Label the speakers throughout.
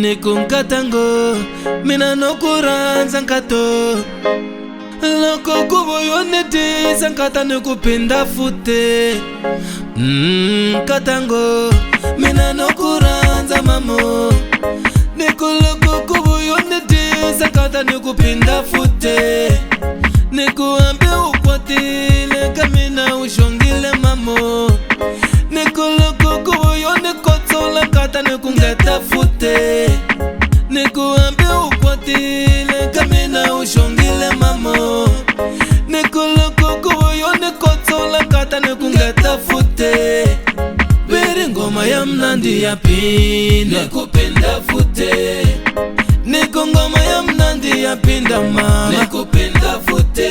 Speaker 1: Nikunkatango mina nokuranza nkato loko kuboyonete sankata nikupenda fute katango mina nokuranza mamo nikuloko kuboyonete sankata nikupenda fute nikuambe ukwatile kamina ushongile mamo nikuloko kuboyone kotsola kata nikungeta fute nikuambe ukwatile kamina ushongile mamo nikuloko kuboyone kotsola kata nikungeta fute beri ngoma ya mnandi ya pinda nikupenda fute niko ngoma ya mnandi ya pinda mama nikupenda fute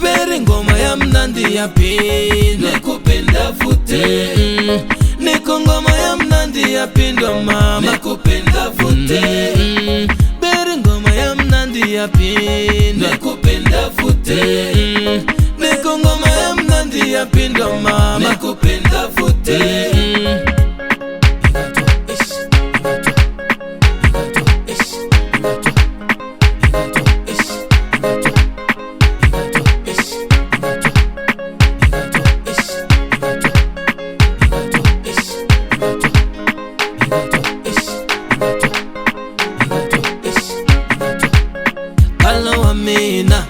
Speaker 1: beri ngoma ya mnandi ya pinda nikupenda fute niko ngoma ya mnandi ya pinda mama nikupenda fute beri ngoma ya mnandi ya pinda nikupenda fute niko ngoma ya mnandi ya pinda mama nikupenda fute Mina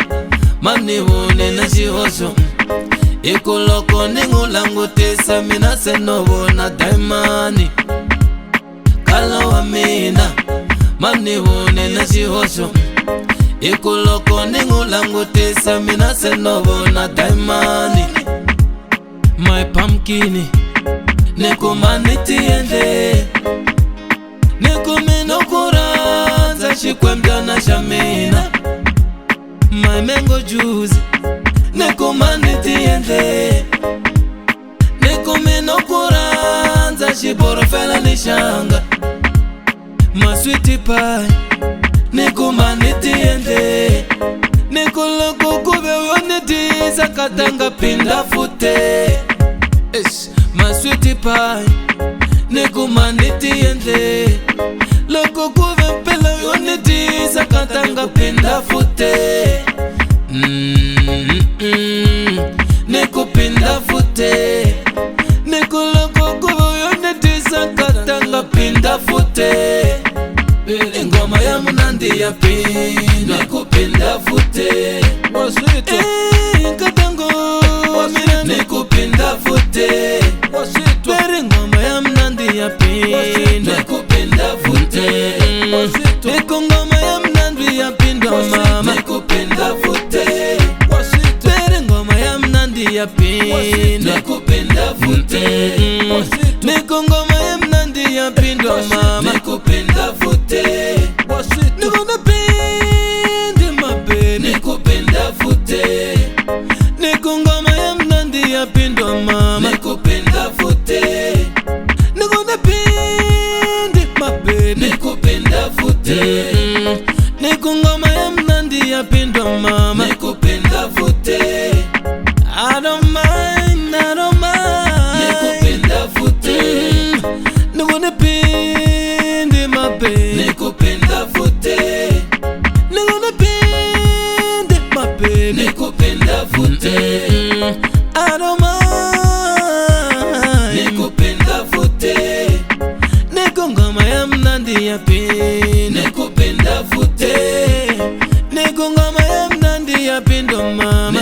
Speaker 1: mani wone na jihoso ikuloko ningulangu tesa mina senovo na daimani kala wa mina mani wone na jihoso ikuloko ningulangu tesa mina senovo na daimani my pumpkin nikumaniti ende nikumino kuranza shikwembya na shamina my mango juice nikumaniti ende nikumino kuranza shiborofela nishanga my sweetie pie nikumaniti ende nikuloko kube uyoniti sakatanga pinda fute my sweetie pie nikumaniti ende loko kube mpela uyoniti sakatanga pinda fute nikupenda fute nikuloko kuboyonete sakatanga pinda fute ngoma ya mnandi ya pinda nikupenda fute katango nikupenda fute beri ngoma ya mnandi ya pinda nikupenda fute niko ngoma ya mnandi ya pinda mama nikupenda fute beri ngoma ya mnandi ya pinda nikupenda fute niko ngoma ya mnandi ya pinda mama nikupenda fute niko na pindi mabe nikupenda fute niko ngoma ya mnandi ya pinda mama nikupenda fute niko na pindi mabe nikupenda fute niko ngoma ya mnandi ya pinda mama nikupenda fute I don't mind nikupenda fute niko na pindi mabe nikupenda fute niko na pindi mabe nikupenda fute I don't mind nikupenda fute niko ngoma ya mnandi ya pinda nikupenda fute niko ngoma ya mnandi ya pinda mama